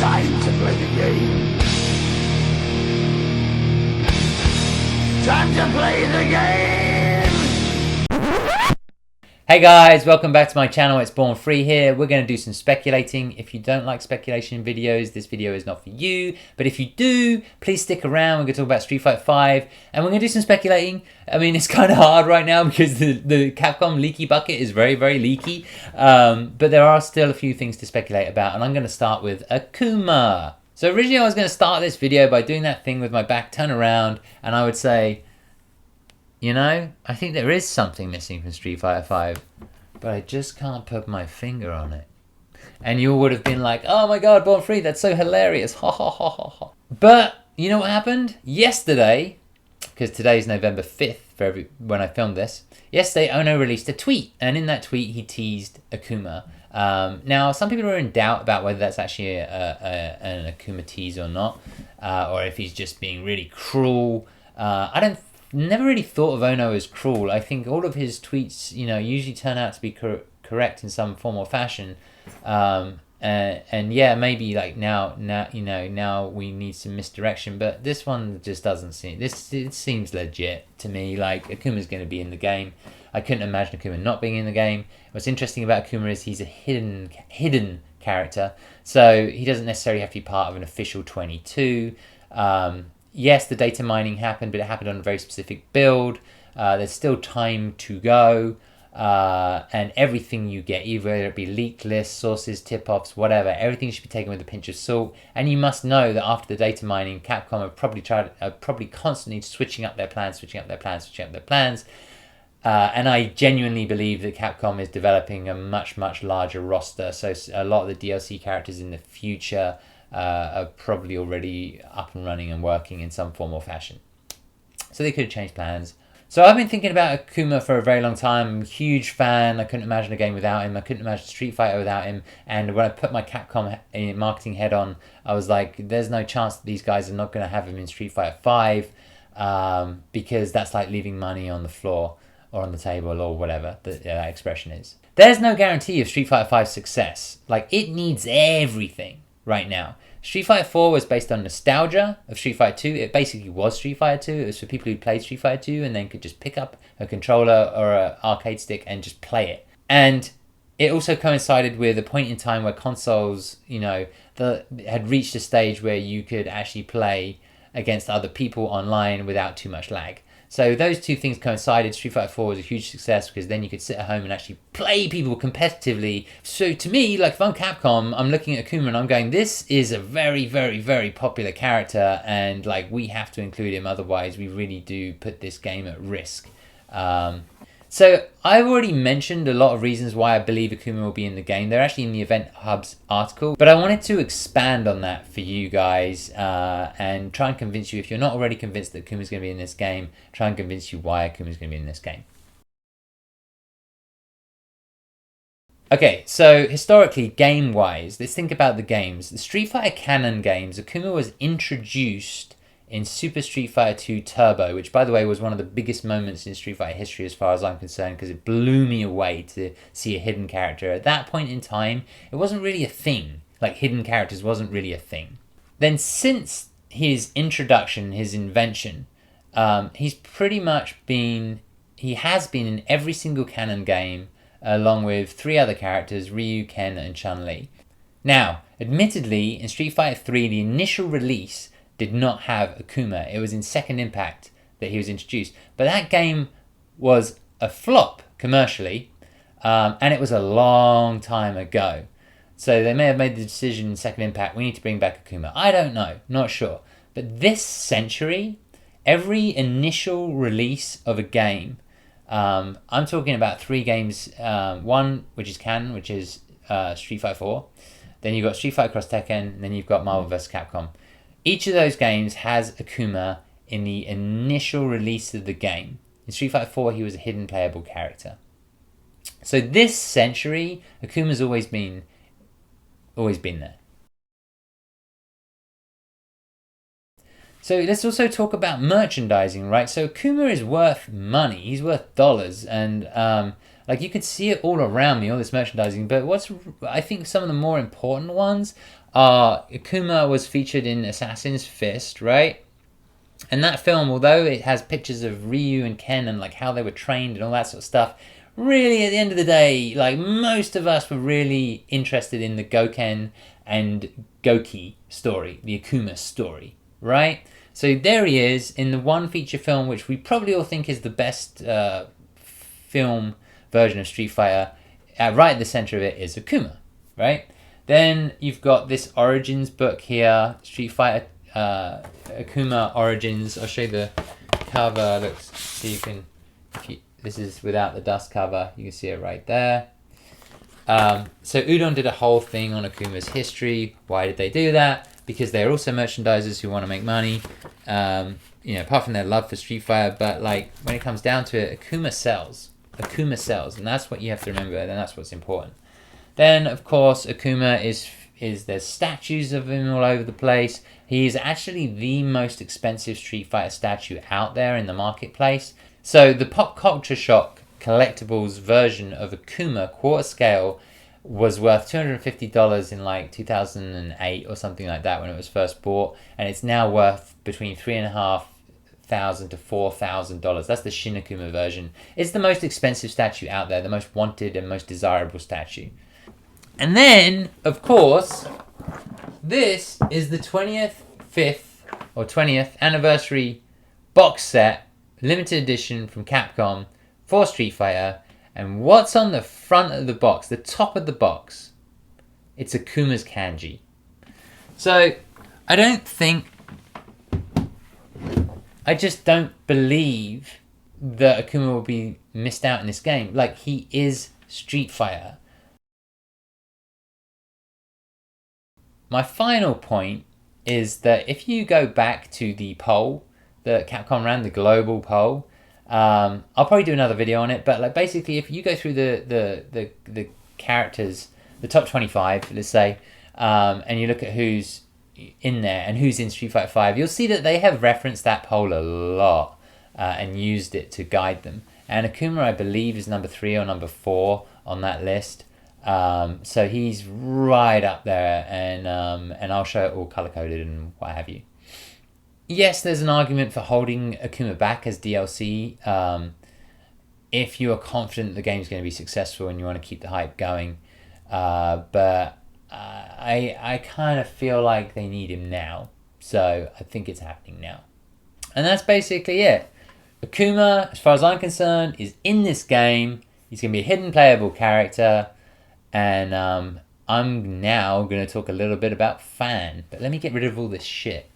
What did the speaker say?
Time to play the game. Time to play the game. Hey guys, welcome back to my channel. It's Born Free here. We're going to do some speculating. If you don't like speculation videos, this video is not for you. But if you do, please stick around. We're going to talk about Street Fighter 5 and we're going to do some speculating. I mean, it's kind of hard right now because the Capcom leaky bucket is very, very leaky. But there are still a few things to speculate about, and I'm going to start with Akuma. So originally I was going to start this video by doing that thing with my back turn around, and I would say, you know, I think there is something missing from Street Fighter 5, but I just can't put my finger on it. And you would have been like, oh my god, Born Free, that's so hilarious, ha ha ha ha ha. But you know what happened? Yesterday, because today's November 5th when I filmed this, yesterday Ono released a tweet, and in that tweet he teased Akuma. Now, some people are in doubt about whether that's actually an Akuma tease or not, or if he's just being really cruel. Never really thought of Ono as cruel. I think all of his tweets, you know, usually turn out to be correct in some form or fashion. And yeah, maybe like now we need some misdirection, but this one just doesn't seem. It seems legit to me. Like Akuma's going to be in the game. I couldn't imagine Akuma not being in the game. What's interesting about Akuma is he's a hidden character, so he doesn't necessarily have to be part of an official 22. Yes, the data mining happened, but it happened on a very specific build. There's still time to go, and everything you get, either it be leaked lists, sources, tip-offs, whatever, everything should be taken with a pinch of salt. And you must know that after the data mining, Capcom have probably constantly switching up their plans. And I genuinely believe that Capcom is developing a much larger roster. So a lot of the DLC characters in the future are probably already up and running and working in some form or fashion. So they could have changed plans. So I've been thinking about Akuma for a very long time. I'm a huge fan. I couldn't imagine a game without him. I couldn't imagine Street Fighter without him. And when I put my Capcom marketing head on, I was like, there's no chance that these guys are not going to have him in Street Fighter 5, because that's like leaving money on the floor or on the table or whatever that expression is. There's no guarantee of Street Fighter 5's success. Like, it needs everything right now. Street Fighter 4 was based on nostalgia of Street Fighter 2. It basically was Street Fighter 2. It was for people who played Street Fighter 2 and then could just pick up a controller or an arcade stick and just play it. And it also coincided with a point in time where consoles, you know, had reached a stage where you could actually play against other people online without too much lag. So those two things coincided. Street Fighter 4 was a huge success because then you could sit at home and actually play people competitively. So to me, like if I'm Capcom, I'm looking at Akuma and I'm going, this is a very, very, very popular character, and like we have to include him, otherwise we really do put this game at risk. So I've already mentioned a lot of reasons why I believe Akuma will be in the game. They're actually in the Event Hub's article, but I wanted to expand on that for you guys and try and convince you, if you're not already convinced that Akuma's going to be in this game, try and convince you why Akuma's going to be in this game. Okay, so historically, game-wise, let's think about the games. The Street Fighter canon games, Akuma was introduced in Super Street Fighter 2 Turbo, which by the way was one of the biggest moments in Street Fighter history as far as I'm concerned, because it blew me away to see a hidden character. At that point in time, it wasn't really a thing. Like, hidden characters wasn't really a thing. Then since his introduction, his invention, he's pretty much he has been in every single canon game, along with 3 other characters, Ryu, Ken, and Chun-Li. Now, admittedly, in Street Fighter 3, the initial release did not have Akuma. It was in Second Impact that he was introduced. But that game was a flop commercially, and it was a long time ago. So they may have made the decision in Second Impact, we need to bring back Akuma. I don't know, not sure. But this century, every initial release of a game, I'm talking about 3 games, one which is canon, which is Street Fighter 4. Then you've got Street Fighter Cross Tekken, and then you've got Marvel vs. Capcom. Each of those games has Akuma in the initial release of the game. In Street Fighter 4, he was a hidden playable character. So this century, Akuma's always been there. So let's also talk about merchandising, right? So Akuma is worth money. He's worth dollars. And Like, you could see it all around me, all this merchandising. But I think some of the more important ones are Akuma was featured in Assassin's Fist, right? And that film, although it has pictures of Ryu and Ken and like how they were trained and all that sort of stuff, really at the end of the day, like most of us were really interested in the Goken and Goki story, the Akuma story, right? So there he is in the one feature film which we probably all think is the best film version of Street Fighter. Right at the center of it is Akuma, right? Then you've got this Origins book here, Street Fighter Akuma Origins. I'll show you the cover. Look, so you can. This is without the dust cover. You can see it right there. So Udon did a whole thing on Akuma's history. Why did they do that? Because they're also merchandisers who want to make money. Apart from their love for Street Fighter, but like when it comes down to it, Akuma sells. Akuma sells, and that's what you have to remember, and that's what's important. Then, of course, Akuma is there's statues of him all over the place. He is actually the most expensive Street Fighter statue out there in the marketplace. So the Pop Culture Shock collectibles version of Akuma quarter scale was worth $250 in like 2008 or something like that when it was first bought, and it's now worth between $3,500 to $4,000. That's the Shin Akuma version. It's the most expensive statue out there, the most wanted and most desirable statue. And then, of course, this is the 20th anniversary box set, limited edition from Capcom for Street Fighter. And what's on the front of the box, the top of the box? It's Akuma's kanji. So, I just don't believe that Akuma will be missed out in this game. Like, he is Street Fighter. My final point is that if you go back to the poll that Capcom ran, the global poll, I'll probably do another video on it, but like basically if you go through the characters, the top 25, let's say, and you look at who's in there and who's in Street Fighter 5, you'll see that they have referenced that poll a lot and used it to guide them. And Akuma, I believe, is number 3 or number 4 on that list. So he's right up there, and I'll show it all color-coded and what have you. Yes, there's an argument for holding Akuma back as DLC if you are confident the game's going to be successful and you want to keep the hype going. But I kind of feel like they need him now. So I think it's happening now. And that's basically it. Akuma, as far as I'm concerned, is in this game. He's going to be a hidden playable character. And I'm now going to talk a little bit about Fan. But let me get rid of all this shit.